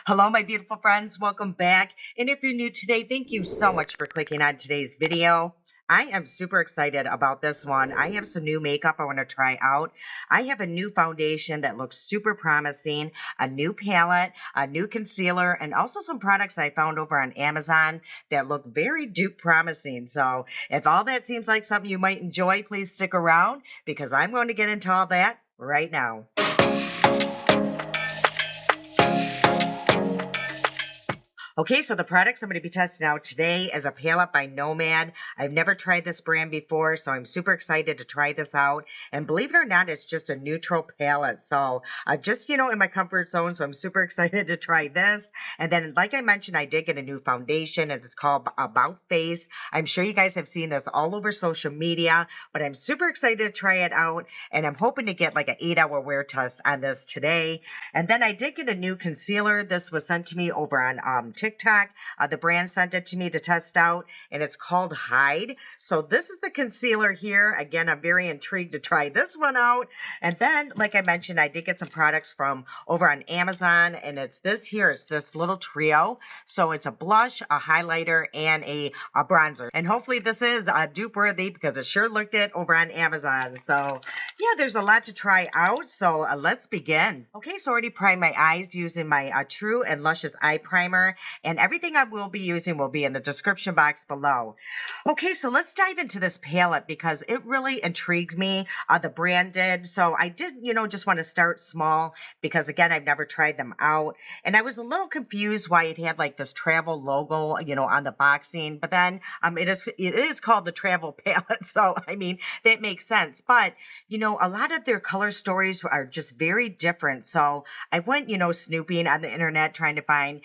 Hello, my beautiful friends. Welcome back. And if you're new today, thank you so much for clicking on today's video. I am super excited about this one. I have some new makeup I want to try out. I have a new foundation that looks super promising, a new palette, a new concealer, and also some products I found over on Amazon that look very dupe promising. So if all that seems like something you might enjoy, please stick around because I'm going to get into all that right now. Okay, so the products I'm going to be testing out today is a palette by Nomad. I've never tried this brand before, so I'm super excited to try this out. And believe it or not, it's just a neutral palette. So just, in my comfort zone. So I'm super excited to try this. And then, like I mentioned, I did get a new foundation. It's called About Face. I'm sure you guys have seen this all over social media, but I'm super excited to try it out. And I'm hoping to get like an 8-hour wear test on this today. And then I did get a new concealer. This was sent to me over on TikTok. The brand sent it to me to test out, and it's called Hide. So this is the concealer here. Again, I'm very intrigued to try this one out. And then, like I mentioned, I did get some products from over on Amazon, and it's this here. It's this little trio. So it's a blush, a highlighter, and a bronzer. And hopefully this is dupe worthy because it sure looked it over on Amazon. So yeah, there's a lot to try out. So let's begin. Okay, so I already primed my eyes using my True and Luscious Eye Primer. And everything I will be using will be in the description box below. Okay, so let's dive into this palette because it really intrigued me. The brand did. So I did, just want to start small because, again, I've never tried them out. And I was a little confused why it had like this travel logo, on the boxing. But then it is called the travel palette. So, I mean, that makes sense. But, a lot of their color stories are just very different. So I went, snooping on the internet trying to find,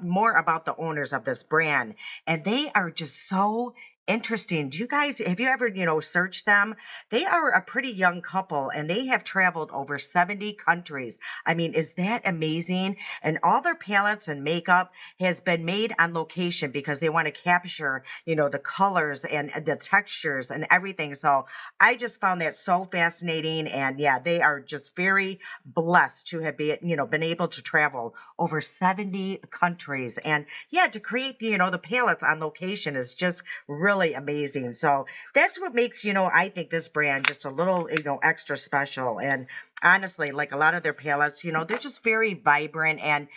more about the owners of this brand. And they are just so interesting. Have you ever, searched them? They are a pretty young couple and they have traveled over 70 countries. I mean, is that amazing? And all their palettes and makeup has been made on location because they want to capture, the colors and the textures and everything. So I just found that so fascinating. And yeah, they are just very blessed to have been able to travel over 70 countries. And yeah, to create, the palettes on location is just really amazing. So that's what makes, I think this brand just a little, extra special. And honestly, like a lot of their palettes, they're just very vibrant and,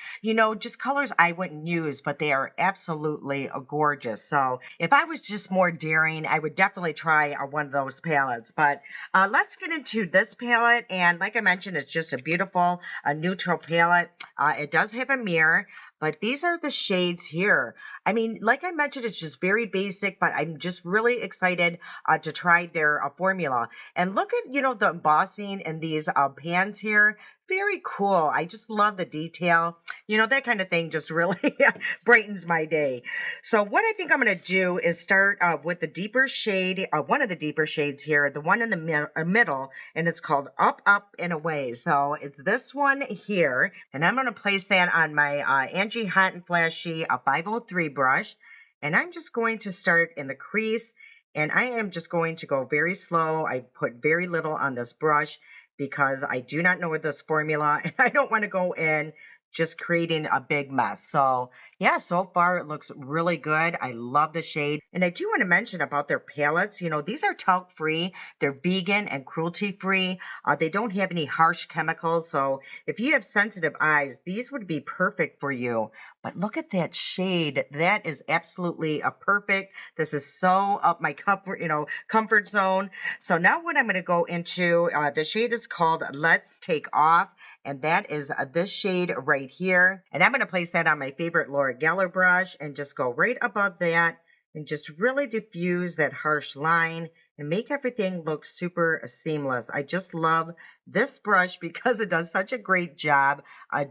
just colors I wouldn't use, but they are absolutely gorgeous. So if I was just more daring, I would definitely try one of those palettes. But let's get into this palette. And like I mentioned, it's just a beautiful, neutral palette. It does have a mirror. But these are the shades here. I mean, like I mentioned, it's just very basic, but I'm just really excited to try their formula. And look at, the embossing in these pans here. Very cool. I just love the detail. That kind of thing just really brightens my day. So what I think I'm going to do is start with the deeper shade, one of the deeper shades here, the one in the middle, and it's called Up, Up, and Away. So it's this one here, and I'm going to place that on my Angie Hot and Flashy 503 brush, and I'm just going to start in the crease, and I am just going to go very slow. I put very little on this brush because I do not know this formula and I don't want to go in just creating a big mess. So yeah, so far it looks really good. I love the shade. And I do want to mention about their palettes. These are talc free. They're vegan and cruelty free. They don't have any harsh chemicals. So if you have sensitive eyes, these would be perfect for you. But look at that shade. That is absolutely a perfect. This is so up my comfort zone. So now what I'm going to go into, the shade is called Let's Take Off. And that is this shade right here. And I'm going to place that on my favorite Laura Geller brush and just go right above that and just really diffuse that harsh line and make everything look super seamless. I just love this brush because it does such a great job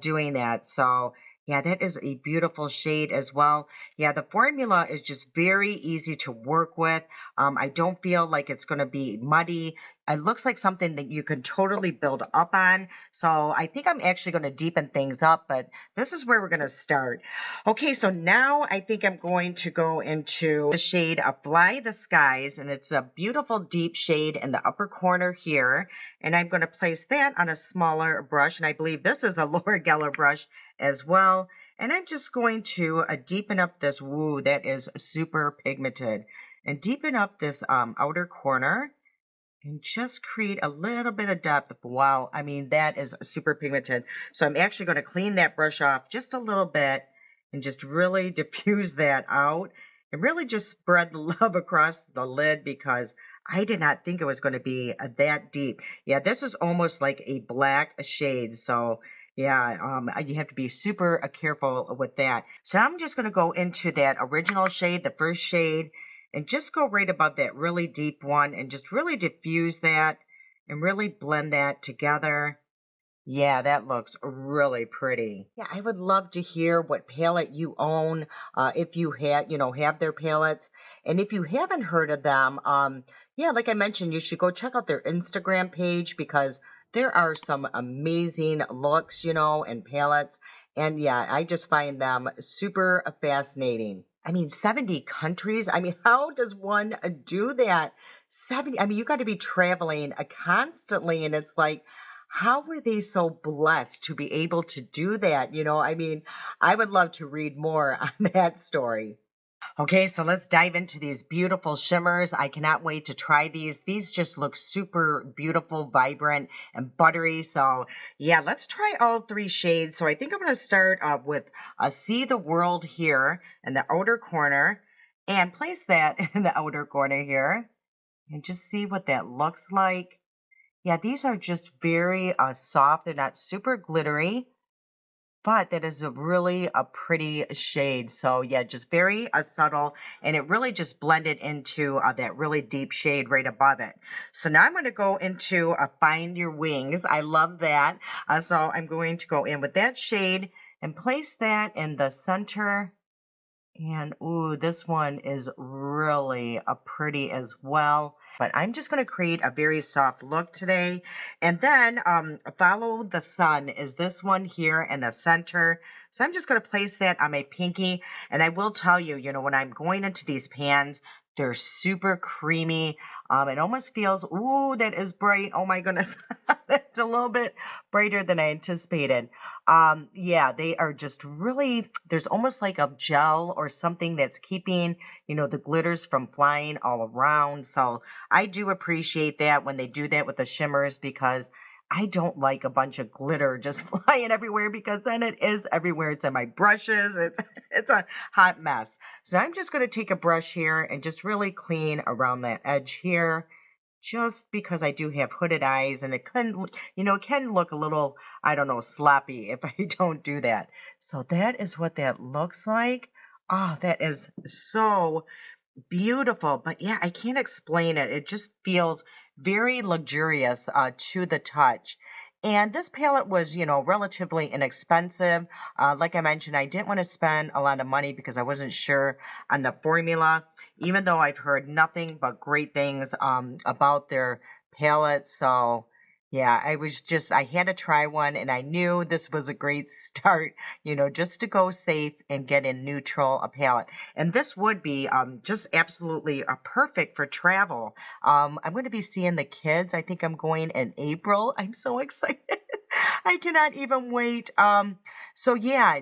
doing that. So yeah, that is a beautiful shade as well. Yeah, the formula is just very easy to work with. I don't feel like it's going to be muddy. It looks like something that you can totally build up on. So I think I'm actually going to deepen things up, but this is where we're going to start. Okay, so now I think I'm going to go into the shade of Fly the Skies, and it's a beautiful deep shade in the upper corner here. And I'm going to place that on a smaller brush, and I believe this is a Laura Geller brush as well. And I'm just going to deepen up this, woo, that is super pigmented. And deepen up this outer corner and just create a little bit of depth. Wow, I mean, that is super pigmented. So I'm actually going to clean that brush off just a little bit and just really diffuse that out and really just spread the love across the lid because I did not think it was going to be that deep. Yeah, this is almost like a black shade. So yeah, you have to be super careful with that. So I'm just going to go into that original shade, the first shade, and just go right above that really deep one and just really diffuse that and really blend that together. Yeah, that looks really pretty. Yeah, I would love to hear what palette you own, if you have, have their palettes. And if you haven't heard of them, yeah, like I mentioned, you should go check out their Instagram page because there are some amazing looks, and palettes. And yeah, I just find them super fascinating. I mean, 70 countries. I mean, how does one do that? 70, I mean, you got to be traveling constantly. And it's like, how were they so blessed to be able to do that? I mean, I would love to read more on that story. Okay, so let's dive into these beautiful shimmers. I cannot wait to try these. These just look super beautiful, vibrant, and buttery. So yeah, let's try all three shades. So I think I'm going to start with See the World here in the outer corner and place that in the outer corner here and just see what that looks like. Yeah, these are just very soft. They're not super glittery, but that is a really a pretty shade. So yeah, just very subtle, and it really just blended into that really deep shade right above it. So now I'm going to go into Find Your Wings. I love that. So I'm going to go in with that shade and place that in the center. And ooh, this one is really pretty as well. But I'm just going to create a very soft look today. And then Follow the Sun is this one here in the center. So I'm just going to place that on my pinky. And I will tell you, when I'm going into these pans, they're super creamy. It almost feels, ooh, that is bright. Oh my goodness. That's a little bit brighter than I anticipated. Yeah, they are just really, there's almost like a gel or something that's keeping, the glitters from flying all around. So I do appreciate that when they do that with the shimmers because I don't like a bunch of glitter just flying everywhere because then it is everywhere. It's in my brushes. It's a hot mess. So I'm just going to take a brush here and just really clean around that edge here just because I do have hooded eyes and it can look a little, I don't know, sloppy if I don't do that. So that is what that looks like. Oh, that is so beautiful. But yeah, I can't explain it. It just feels very luxurious to the touch. And this palette was, relatively inexpensive. Like I mentioned, I didn't want to spend a lot of money because I wasn't sure on the formula, even though I've heard nothing but great things about their palettes. So yeah, I had to try one and I knew this was a great start, just to go safe and get a neutral palette. And this would be just absolutely perfect for travel. I'm going to be seeing the kids. I think I'm going in April. I'm so excited. I cannot even wait. So yeah,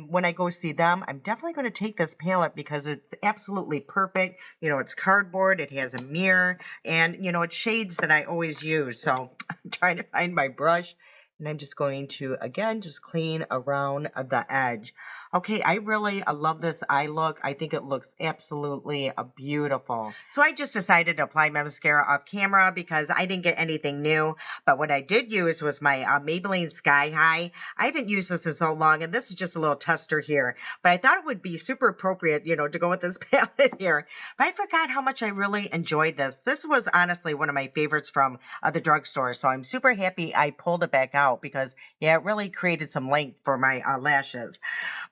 when I go see them, I'm definitely going to take this palette because it's absolutely perfect. It's cardboard, it has a mirror, and it's shades that I always use. So I'm trying to find my brush, and I'm just going to again just clean around the edge. Okay, I really love this eye look. I think it looks absolutely beautiful. So I just decided to apply my mascara off camera because I didn't get anything new. But what I did use was my Maybelline Sky High. I haven't used this in so long, and this is just a little tester here. But I thought it would be super appropriate, to go with this palette here. But I forgot how much I really enjoyed this. This was honestly one of my favorites from the drugstore. So I'm super happy I pulled it back out because, yeah, it really created some length for my lashes.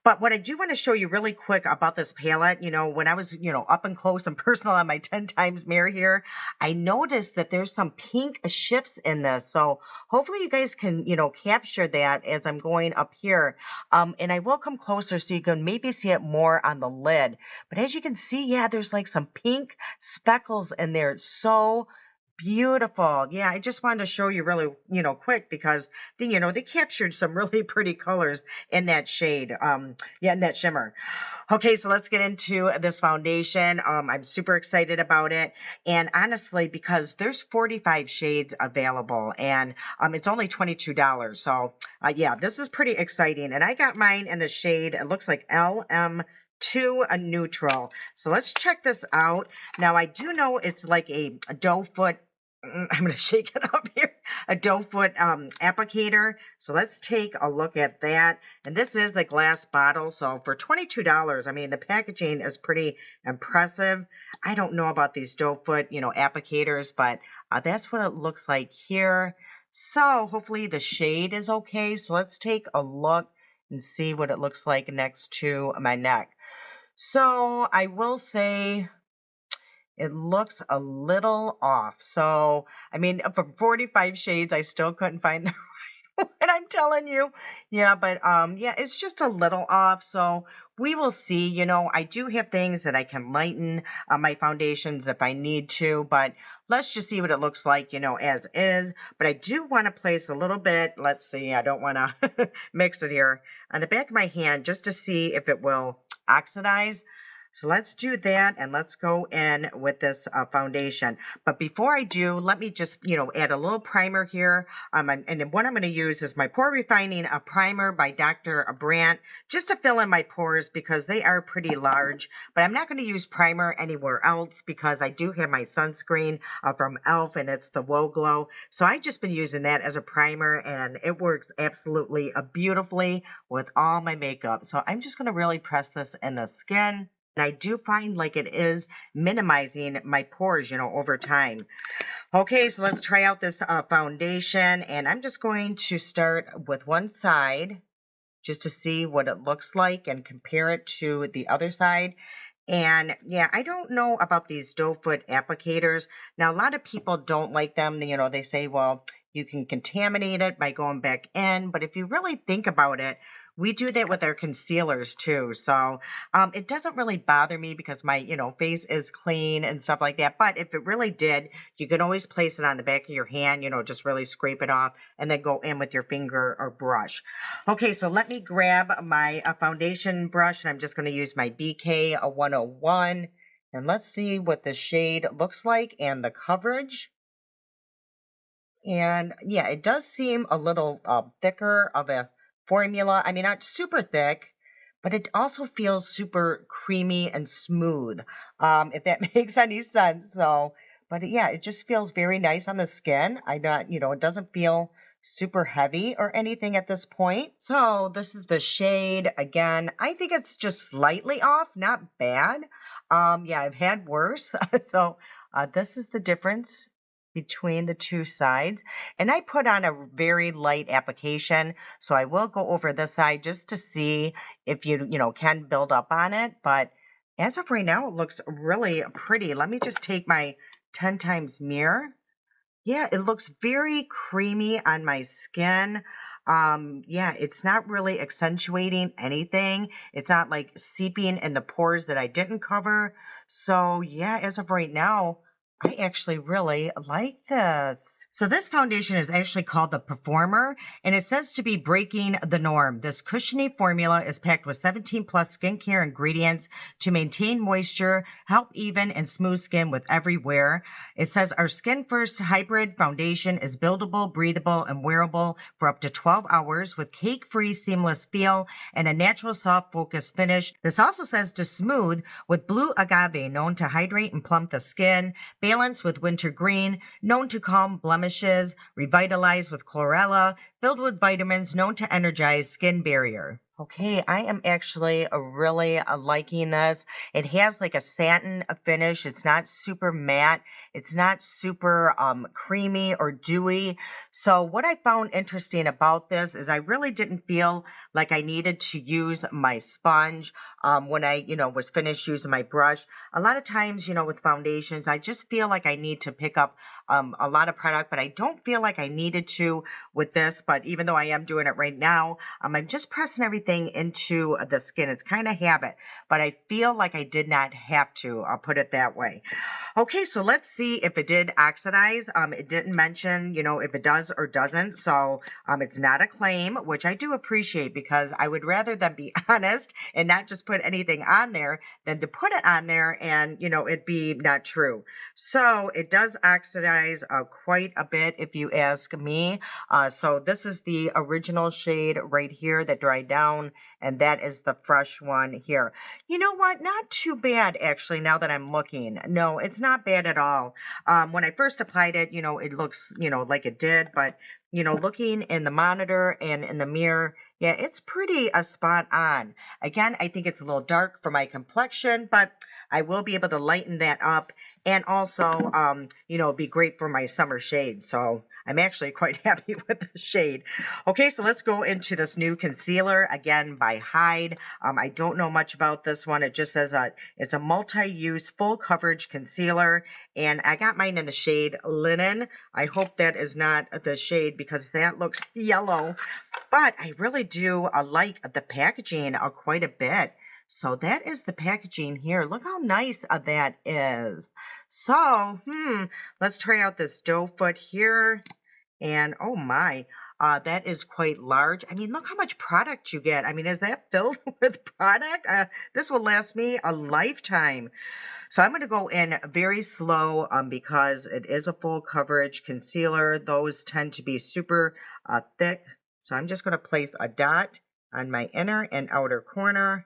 But what I do want to show you really quick about this palette, when I was, up and close and personal on my 10 times mirror here, I noticed that there's some pink shifts in this. So hopefully you guys can, capture that as I'm going up here. And I will come closer so you can maybe see it more on the lid. But as you can see, yeah, there's like some pink speckles in there. It's so Beautiful. Yeah, I just wanted to show you really, quick because they captured some really pretty colors in that shade. Yeah, in that shimmer. Okay, so let's get into this foundation. I'm super excited about it. And honestly, because there's 45 shades available and it's only $22. So yeah, this is pretty exciting. And I got mine in the shade, it looks like LM2, a neutral. So let's check this out. Now I do know it's like a doe foot. I'm going to shake it up here. A doe foot applicator. So let's take a look at that. And this is a glass bottle. So for $22, I mean, the packaging is pretty impressive. I don't know about these doe foot, applicators, but that's what it looks like here. So hopefully the shade is okay. So let's take a look and see what it looks like next to my neck. So I will say it looks a little off. So, I mean, from 45 shades, I still couldn't find the right one, I'm telling you. Yeah, but yeah, it's just a little off. So we will see. I do have things that I can lighten my foundations if I need to, but let's just see what it looks like, as is. But I do want to place a little bit, let's see, I don't want to mix it here, on the back of my hand just to see if it will oxidize. So let's do that and let's go in with this foundation. But before I do, let me just, add a little primer here. And then what I'm going to use is my Pore Refining Primer by Dr. Brandt, just to fill in my pores because they are pretty large. But I'm not going to use primer anywhere else because I do have my sunscreen from e.l.f. and it's the Whoa Glow. So I've just been using that as a primer and it works absolutely beautifully with all my makeup. So I'm just going to really press this in the skin. And I do find like it is minimizing my pores, over time. Okay, so let's try out this foundation. And I'm just going to start with one side just to see what it looks like and compare it to the other side. And yeah, I don't know about these doe foot applicators. Now, a lot of people don't like them. They say, well, you can contaminate it by going back in. But if you really think about it, we do that with our concealers too. So it doesn't really bother me because my, face is clean and stuff like that. But if it really did, you can always place it on the back of your hand, just really scrape it off and then go in with your finger or brush. Okay, so let me grab my foundation brush and I'm just going to use my BK 101. And let's see what the shade looks like and the coverage. And yeah, it does seem a little thicker of a formula. I mean, not super thick, but it also feels super creamy and smooth, if that makes any sense. So, but yeah, it just feels very nice on the skin. It doesn't feel super heavy or anything at this point. So this is the shade. Again, I think it's just slightly off, not bad. Yeah, I've had worse. So this is the difference between the two sides. And I put on a very light application. So I will go over this side just to see if you can build up on it. But as of right now, it looks really pretty. Let me just take my 10 times mirror. Yeah, it looks very creamy on my skin. Yeah, it's not really accentuating anything. It's not like seeping in the pores that I didn't cover. So yeah, as of right now, I actually really like this. So this foundation is actually called the Performer, and it says to be breaking the norm. This cushiony formula is packed with 17 plus skincare ingredients to maintain moisture, help even and smooth skin with every wear. It says our Skin First Hybrid Foundation is buildable, breathable, and wearable for up to 12 hours with cake-free seamless feel and a natural soft focused finish. This also says to smooth with blue agave, known to hydrate and plump the skin, balance with winter green, known to calm blemishes, revitalize with chlorella, filled with vitamins, known to energize skin barrier. Okay, I am actually really liking this. It has like a satin finish. It's not super matte. It's not super creamy or dewy. So what I found interesting about this is I really didn't feel like I needed to use my sponge when I, was finished using my brush. A lot of times, with foundations, I just feel like I need to pick up a lot of product, but I don't feel like I needed to with this. But even though I am doing it right now, I'm just pressing everything anything into the skin. It's kind of habit, but I feel like I did not have to. I'll put it that way. Okay, so let's see if it did oxidize. It didn't mention, if it does or doesn't. So it's not a claim, which I do appreciate because I would rather them be honest and not just put anything on there than to put it on there and, it be not true. So it does oxidize quite a bit if you ask me. So this is the original shade right here that dried down, and that is the fresh one here. You know what? Not too bad, actually, now that I'm looking. No, it's not bad at all. When I first applied it, it looks, like it did, but, looking in the monitor and in the mirror, yeah, it's pretty spot on. Again, I think it's a little dark for my complexion, but I will be able to lighten that up and also, be great for my summer shade. So I'm actually quite happy with the shade. Okay, so let's go into this new concealer, again, by Hyde. I don't know much about this one. It just says it's a multi-use full coverage concealer, and I got mine in the shade Linen. I hope that is not the shade because that looks yellow, but I really do like the packaging quite a bit. So that is the packaging here. Look how nice that is. So, let's try out this doe foot here. And oh my, that is quite large. I mean, look how much product you get. I mean, is that filled with product? This will last me a lifetime. So I'm going to go in very slow because it is a full coverage concealer. Those tend to be super thick. So I'm just going to place a dot on my inner and outer corner.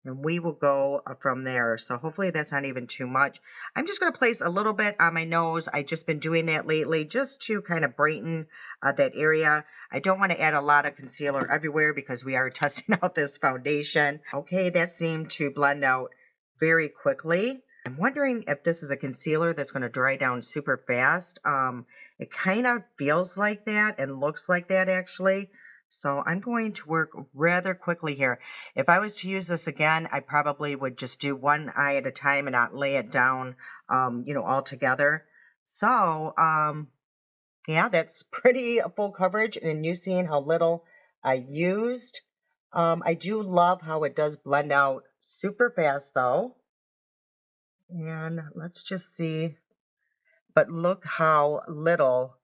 And we will go from there. So hopefully that's not even too much. I'm just going to place a little bit on my nose. I've just been doing that lately just to kind of brighten that area. I don't want to add a lot of concealer everywhere because we are testing out this foundation. Okay, that seemed to blend out very quickly. I'm wondering if this is a concealer that's going to dry down super fast. It kind of feels like that and looks like that actually. So I'm going to work rather quickly here. If I was to use this again, I probably would just do one eye at a time and not lay it down, all together. So, yeah, that's pretty full coverage. And you seeing how little I used. I do love how it does blend out super fast though. And let's just see. But look how little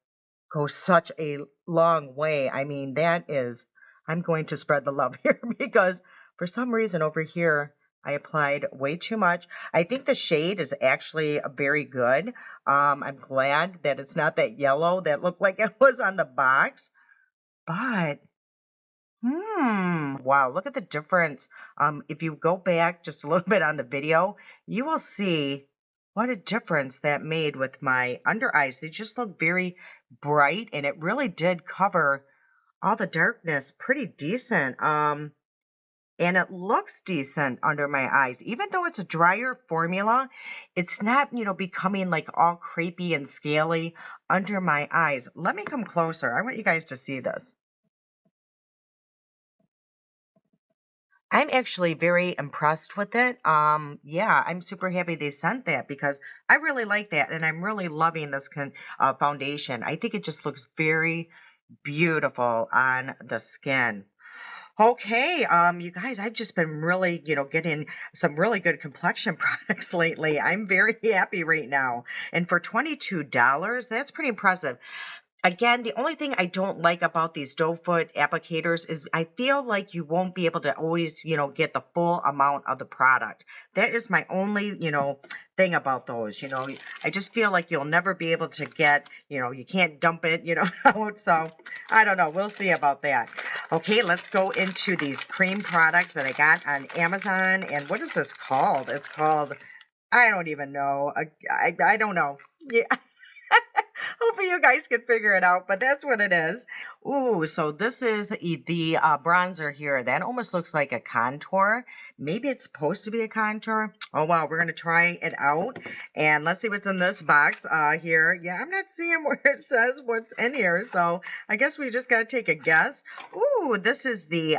goes such a long way. I mean, I'm going to spread the love here because for some reason over here, I applied way too much. I think the shade is actually very good. I'm glad that it's not that yellow that looked like it was on the box, but wow, look at the difference. If you go back just a little bit on the video, you will see what a difference that made with my under eyes. They just look very bright, and it really did cover all the darkness pretty decent. And it looks decent under my eyes. Even though it's a drier formula, it's not, becoming like all crepey and scaly under my eyes. Let me come closer. I want you guys to see this. I'm actually very impressed with it. Yeah, I'm super happy they sent that because I really like that, and I'm really loving this foundation. I think it just looks very beautiful on the skin. Okay, you guys, I've just been really, getting some really good complexion products lately. I'm very happy right now. And for $22, that's pretty impressive. Again, the only thing I don't like about these doe foot applicators is I feel like you won't be able to always, get the full amount of the product. That is my only, thing about those. I just feel like you'll never be able to get, you can't dump it, out. So I don't know. We'll see about that. Okay, let's go into these cream products that I got on Amazon. And what is this called? It's called, I don't even know. I don't know. Yeah. Hopefully you guys can figure it out, but that's what it is. Ooh, so this is the bronzer here. That almost looks like a contour. Maybe it's supposed to be a contour. Oh, wow. We're going to try it out. And let's see what's in this box here. Yeah, I'm not seeing where it says what's in here. So I guess we just got to take a guess. Ooh, this is the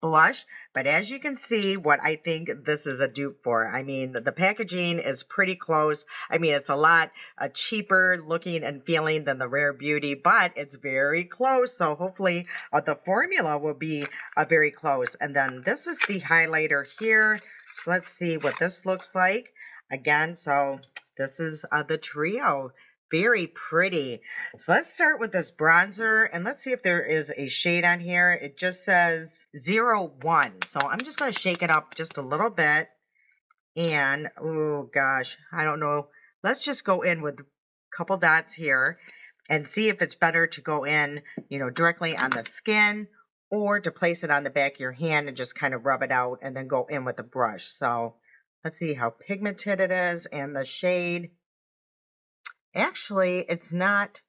blush, but as you can see, what I think this is a dupe for. I mean, the packaging is pretty close. I mean, it's a lot cheaper looking and feeling than the Rare Beauty, but it's very close. So hopefully the formula will be very close. And then this is the highlighter here. So let's see what this looks like. Again, so this is the trio. Very pretty. So let's start with this bronzer and let's see if there is a shade on here. It just says 01. So I'm just going to shake it up just a little bit. And, oh gosh, I don't know. Let's just go in with a couple dots here and see if it's better to go in, directly on the skin or to place it on the back of your hand and just kind of rub it out and then go in with a brush. So let's see how pigmented it is and the shade. Actually, it's not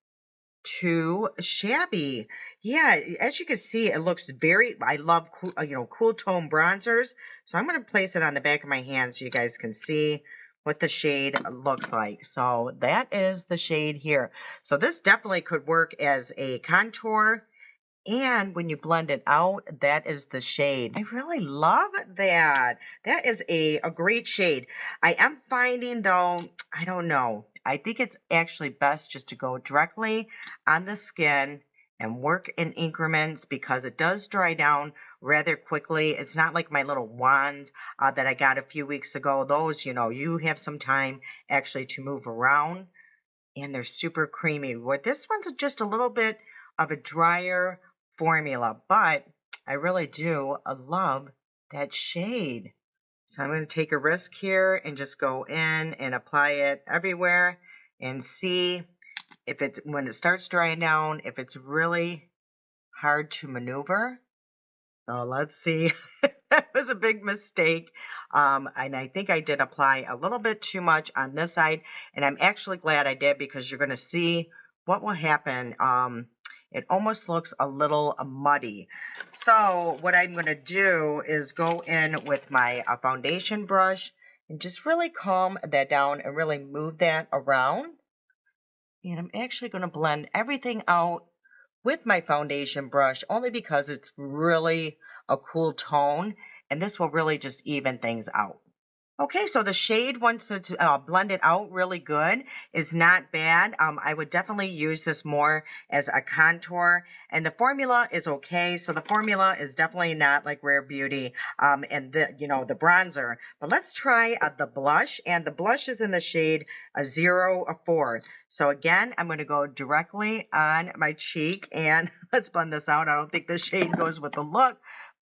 too shabby. Yeah, as you can see, it looks I love cool, cool tone bronzers. So I'm going to place it on the back of my hand so you guys can see what the shade looks like. So that is the shade here. So this definitely could work as a contour. And when you blend it out, that is the shade. I really love that. That is a great shade. I am finding though, I don't know. I think it's actually best just to go directly on the skin and work in increments because it does dry down rather quickly. It's not like my little wands that I got a few weeks ago. Those, you have some time actually to move around and they're super creamy. Where this one's just a little bit of a drier formula, but I really do love that shade. So I'm going to take a risk here and just go in and apply it everywhere and see if when it starts drying down, if it's really hard to maneuver. So let's see. That was a big mistake. And I think I did apply a little bit too much on this side. And I'm actually glad I did because you're going to see what will happen. It almost looks a little muddy. So what I'm going to do is go in with my foundation brush and just really calm that down and really move that around. And I'm actually going to blend everything out with my foundation brush only because it's really a cool tone and this will really just even things out. Okay, so the shade, once it's blended out really good, is not bad. I would definitely use this more as a contour. And the formula is okay. So the formula is definitely not like Rare Beauty and the bronzer. But let's try the blush. And the blush is in the shade 04. So again, I'm going to go directly on my cheek. And let's blend this out. I don't think the shade goes with the look,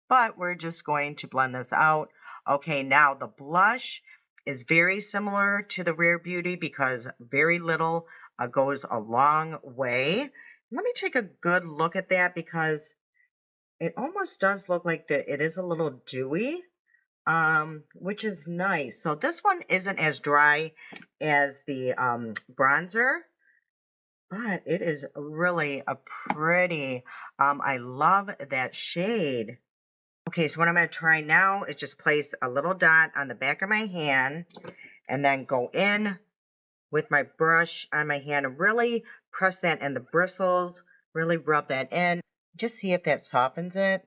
but we're just going to blend this out. Okay, now the blush is very similar to the Rare Beauty because very little goes a long way. Let me take a good look at that because it almost does look like it is a little dewy, which is nice. So this one isn't as dry as the bronzer, but it is really a pretty, I love that shade. Okay, so what I'm going to try now is just place a little dot on the back of my hand and then go in with my brush on my hand and really press that in the bristles, really rub that in. Just see if that softens it.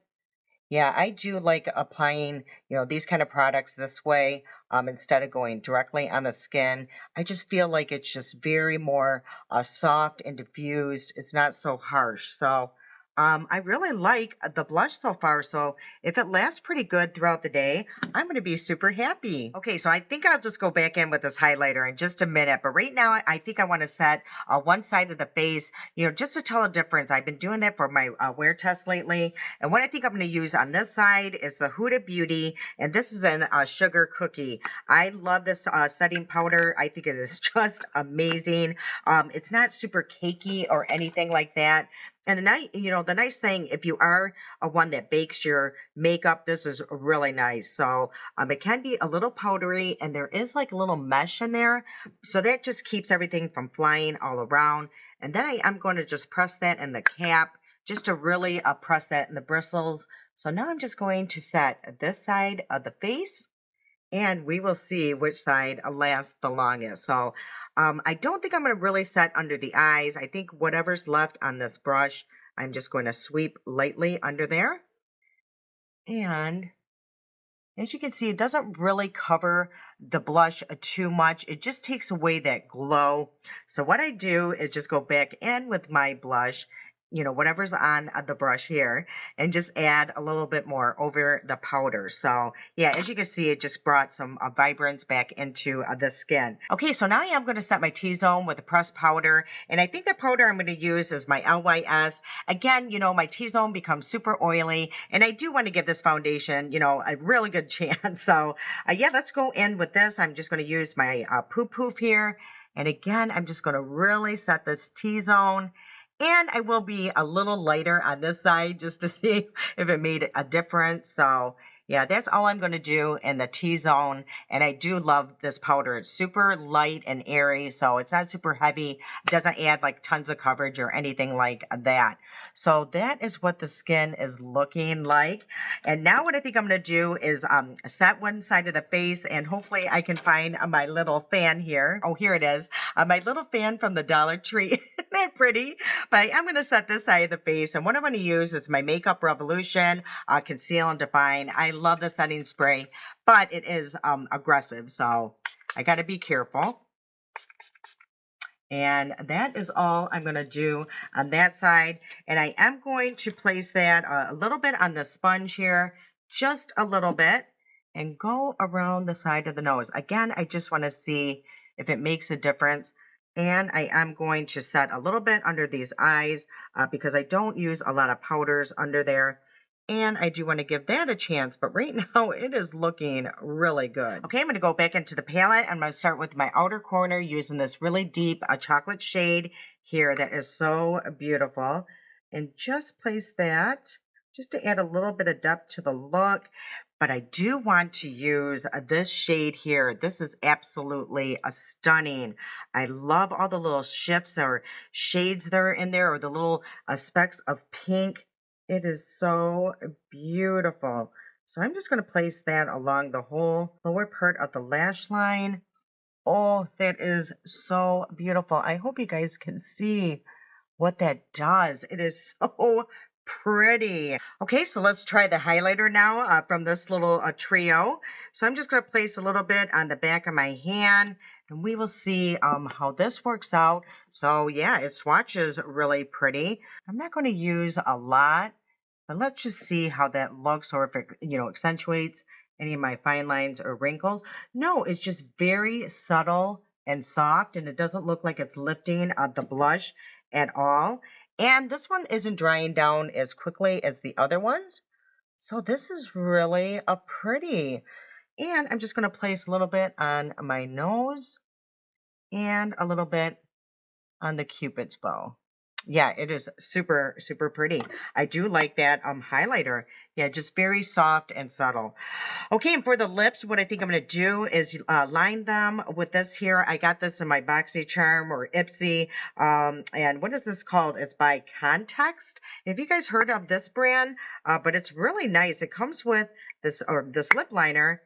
Yeah, I do like applying, these kind of products this way instead of going directly on the skin. I just feel like it's just very more soft and diffused. It's not so harsh. So I really like the blush so far. So if it lasts pretty good throughout the day, I'm going to be super happy. Okay, so I think I'll just go back in with this highlighter in just a minute. But right now, I think I want to set one side of the face, just to tell a difference. I've been doing that for my wear test lately. And what I think I'm going to use on this side is the Huda Beauty. And this is an sugar cookie. I love this setting powder. I think it is just amazing. It's not super cakey or anything like that. And the nice thing, if you are a one that bakes your makeup, this is really nice. So it can be a little powdery and there is like a little mesh in there. So that just keeps everything from flying all around. And then I'm going to just press that in the cap just to really press that in the bristles. So now I'm just going to set this side of the face and we will see which side lasts the longest. So I don't think I'm going to really set under the eyes. I think whatever's left on this brush, I'm just going to sweep lightly under there. And as you can see, it doesn't really cover the blush too much. It just takes away that glow. So what I do is just go back in with my blush, whatever's on the brush here, and just add a little bit more over the powder. So yeah, as you can see, it just brought some vibrance back into the skin. Okay, so now I am going to set my T-zone with a pressed powder. And I think the powder I'm going to use is my LYS. Again, my T-zone becomes super oily, and I do want to give this foundation, a really good chance. So yeah, let's go in with this. I'm just going to use my poof here. And again, I'm just going to really set this T-zone. And I will be a little lighter on this side just to see if it made a difference. So yeah, that's all I'm going to do in the T-zone. And I do love this powder. It's super light and airy, so it's not super heavy. It doesn't add like tons of coverage or anything like that. So that is what the skin is looking like. And now what I think I'm going to do is set one side of the face, and hopefully I can find my little fan here. Oh, here it is. My little fan from the Dollar Tree. Isn't that pretty? But I'm going to set this side of the face, and what I'm going to use is my Makeup Revolution Conceal and Define. I love the setting spray, but it is aggressive, so I got to be careful. And that is all I'm going to do on that side. And I am going to place that a little bit on the sponge here, just a little bit, and go around the side of the nose. Again, I just want to see if it makes a difference. And I am going to set a little bit under these eyes because I don't use a lot of powders under there. And I do want to give that a chance, but right now it is looking really good. Okay, I'm going to go back into the palette. I'm going to start with my outer corner using this really deep chocolate shade here that is so beautiful. And just place that just to add a little bit of depth to the look. But I do want to use this shade here. This is absolutely stunning. I love all the little shifts or shades that are in there, or the little specks of pink. It is so beautiful. So I'm just going to place that along the whole lower part of the lash line. Oh, that is so beautiful. I hope you guys can see what that does. It is so pretty. Okay, so let's try the highlighter now from this little trio. So I'm just going to place a little bit on the back of my hand, and we will see how this works out. So yeah, it swatches really pretty. I'm not going to use a lot, but let's just see how that looks, or if it, accentuates any of my fine lines or wrinkles. No, it's just very subtle and soft, and it doesn't look like it's lifting the blush at all. And this one isn't drying down as quickly as the other ones. So this is really a pretty. And I'm just going to place a little bit on my nose and a little bit on the Cupid's bow. Yeah, it is super, super pretty. I do like that highlighter. Yeah, just very soft and subtle. Okay, and for the lips, what I think I'm going to do is line them with this here. I got this in my BoxyCharm or Ipsy. And what is this called? It's by Context. Have you guys heard of this brand? But it's really nice. It comes with this lip liner.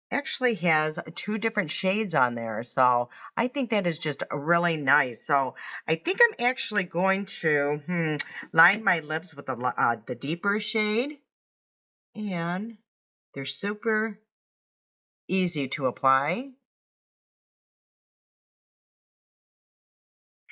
Actually has two different shades on there. So I think that is just really nice. So I think I'm actually going to line my lips with the deeper shade. And they're super easy to apply.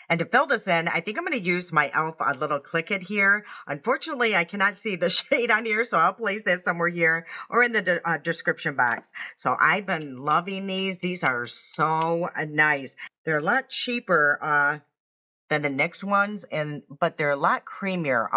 And to fill this in, I think I'm going to use my e.l.f. little Click It here. Unfortunately, I cannot see the shade on here, so I'll place that somewhere here or in the description box. So I've been loving these. These are so nice. They're a lot cheaper than the NYX ones, but they're a lot creamier.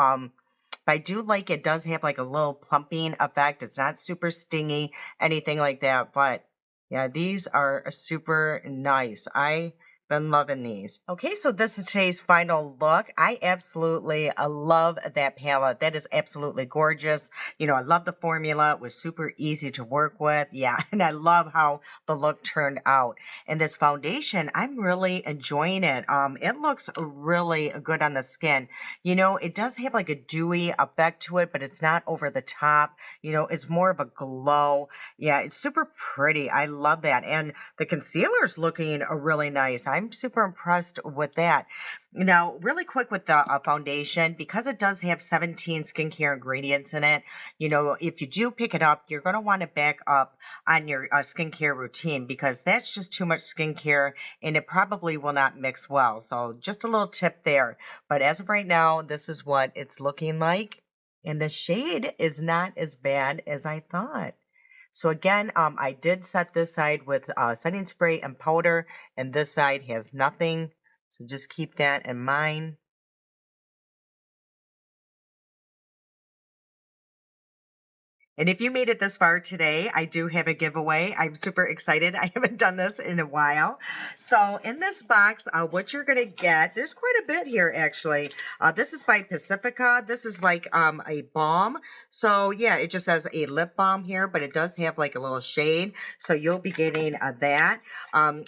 But I do like it does have like a little plumping effect. It's not super stingy, anything like that. But yeah, these are super nice. I've been loving these. Okay, so this is today's final look. I absolutely love that palette. That is absolutely gorgeous. I love the formula. It was super easy to work with. Yeah, and I love how the look turned out. And this foundation, I'm really enjoying it. It looks really good on the skin. It does have like a dewy effect to it, but it's not over the top. It's more of a glow. Yeah, it's super pretty. I love that. And the concealer's looking really nice. I'm super impressed with that. Now, really quick with the foundation, because it does have 17 skincare ingredients in it, if you do pick it up, you're going to want to back up on your skincare routine because that's just too much skincare and it probably will not mix well. So, just a little tip there. But as of right now, this is what it's looking like. And the shade is not as bad as I thought. So again, I did set this side with setting spray and powder, and this side has nothing. So just keep that in mind. And if you made it this far today, I do have a giveaway. I'm super excited. I haven't done this in a while. So in this box, what you're going to get, there's quite a bit here actually. This is by Pacifica. This is like a balm. So yeah, it just says a lip balm here, but it does have like a little shade. So you'll be getting that.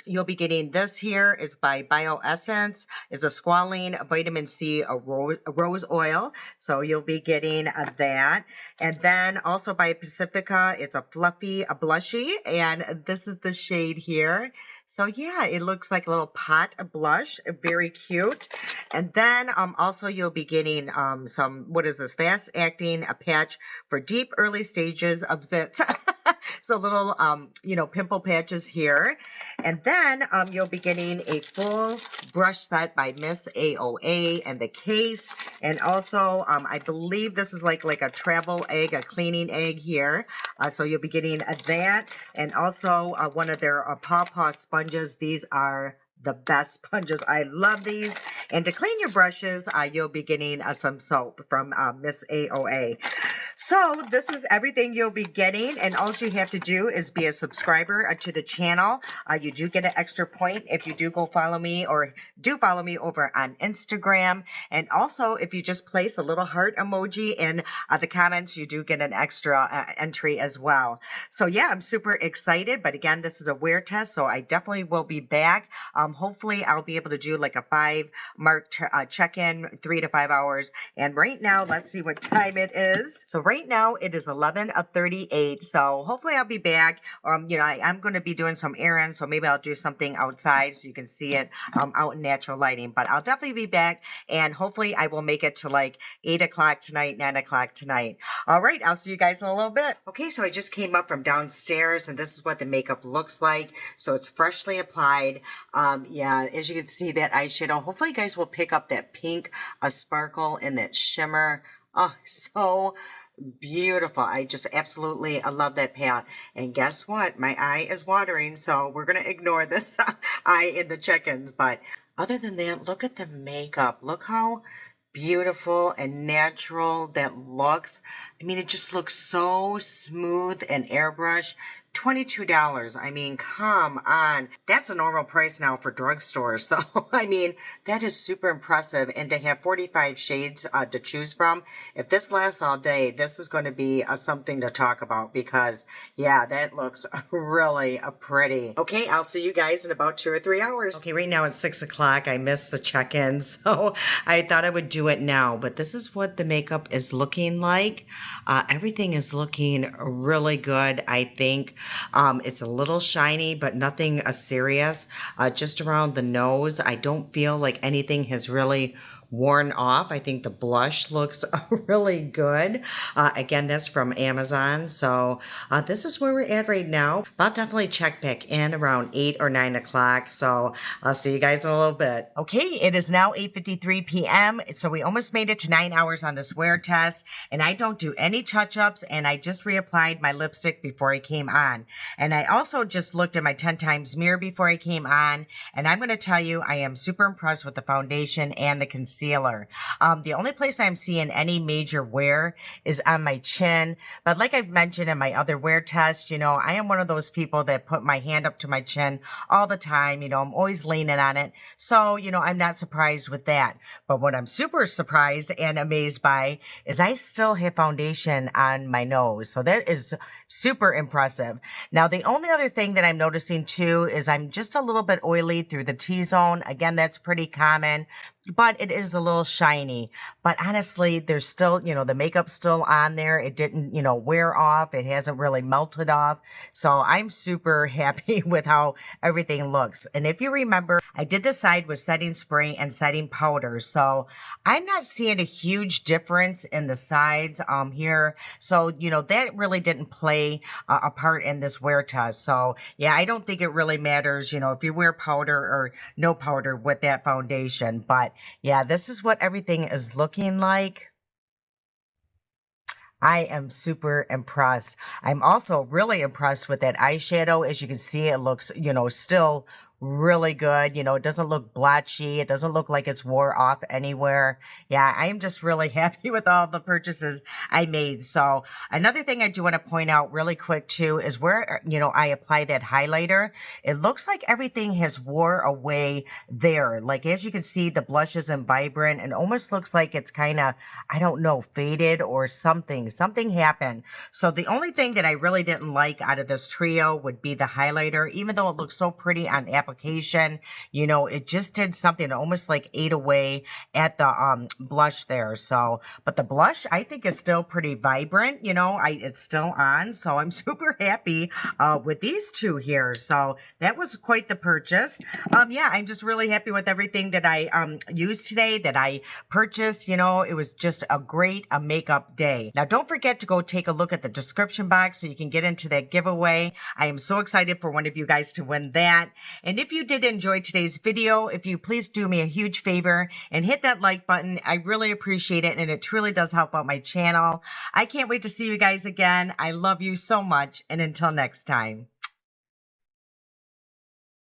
You'll be getting this here is by BioEssence. It's a squalene vitamin C a rose oil. So you'll be getting that. And then also by Pacifica, it's a fluffy, a blushy, and this is the shade here. So yeah, it looks like a little pot of blush, very cute. And then also you'll be getting some, what is this, fast acting, a patch for deep early stages of zits. So little, pimple patches here. And then you'll be getting a full brush set by Miss AOA and the case. And also, I believe this is like a travel egg, a cleaning egg here. So you'll be getting that. And also one of their Paw sponges. These are the best sponges. I love these. And to clean your brushes, you'll be getting some soap from Miss AOA. So this is everything you'll be getting, and all you have to do is be a subscriber to the channel. You do get an extra point if you do go follow me or do follow me over on Instagram. And also, if you just place a little heart emoji in the comments, you do get an extra entry as well. So yeah, I'm super excited. But again, this is a wear test, so I definitely will be back. Hopefully, I'll be able to do like a 5-mark check-in, 3 to 5 hours. And right now, let's see what time it is. So right now it is 11:38. So hopefully I'll be back. I'm going to be doing some errands, so maybe I'll do something outside so you can see it out in natural lighting. But I'll definitely be back, and hopefully I will make it to like 8 o'clock tonight, 9 o'clock tonight. All right, I'll see you guys in a little bit. Okay, so I just came up from downstairs, and this is what the makeup looks like. So it's freshly applied. Yeah, as you can see, that eyeshadow. Hopefully you guys will pick up that pink, a sparkle, and that shimmer. Oh, so beautiful. I just absolutely love that palette. And guess what? My eye is watering, so we're going to ignore this eye in the check-ins. But other than that, look at the makeup. Look how beautiful and natural that looks. I mean, it just looks so smooth and airbrush. $22. I mean, come on. That's a normal price now for drugstores. So, I mean, that is super impressive. And to have 45 shades to choose from, if this lasts all day, this is going to be something to talk about because, yeah, that looks really pretty. Okay, I'll see you guys in about 2 or 3 hours. Okay, right now it's 6 o'clock. I missed the check-in, so I thought I would do it now. But this is what the makeup is looking like. Everything is looking really good, I think. It's a little shiny, but nothing serious. Just around the nose, I don't feel like anything has really worn off. I think the blush looks really good. Again, that's from Amazon. So this is where we're at right now. I'll definitely check back in around 8 or 9 o'clock. So I'll see you guys in a little bit. Okay, it is now 8:53 p.m. So we almost made it to 9 hours on this wear test. And I don't do any touch-ups. And I just reapplied my lipstick before I came on. And I also just looked at my 10 times mirror before I came on. And I'm going to tell you, I am super impressed with the foundation and the concealer. The only place I'm seeing any major wear is on my chin. But like I've mentioned in my other wear tests, I am one of those people that put my hand up to my chin all the time. I'm always leaning on it. So, I'm not surprised with that. But what I'm super surprised and amazed by is I still have foundation on my nose. So that is super impressive. Now, the only other thing that I'm noticing too is I'm just a little bit oily through the T-zone. Again, that's pretty common. but it is a little shiny. But honestly, there's still, the makeup's still on there. It didn't, wear off. It hasn't really melted off. So I'm super happy with how everything looks. And if you remember, I did decide with setting spray and setting powder. So I'm not seeing a huge difference in the sides here. So, that really didn't play a part in this wear test. So yeah, I don't think it really matters, if you wear powder or no powder with that foundation. But yeah, this is what everything is looking like. I am super impressed. I'm also really impressed with that eyeshadow. As you can see, it looks, still really good. It doesn't look blotchy. It doesn't look like it's wore off anywhere. Yeah, I am just really happy with all the purchases I made. So another thing I do want to point out really quick too is where, I apply that highlighter. It looks like everything has wore away there. Like, as you can see, the blush isn't vibrant and almost looks like it's kind of, I don't know, faded or something. Something happened. So the only thing that I really didn't like out of this trio would be the highlighter. Even though it looks so pretty on application, it just did something, almost like ate away at the blush there. So, but the blush I think is still pretty vibrant. It's still on. So I'm super happy with these two here. So that was quite the purchase. Yeah, I'm just really happy with everything that I used today, that I purchased. It was just a great makeup day. Now, don't forget to go take a look at the description box so you can get into that giveaway. I am so excited for one of you guys to win that. And if you did enjoy today's video, if you please do me a huge favor and hit that like button. I really appreciate it, and it truly does help out my channel. I can't wait to see you guys again. I love you so much, and until next time.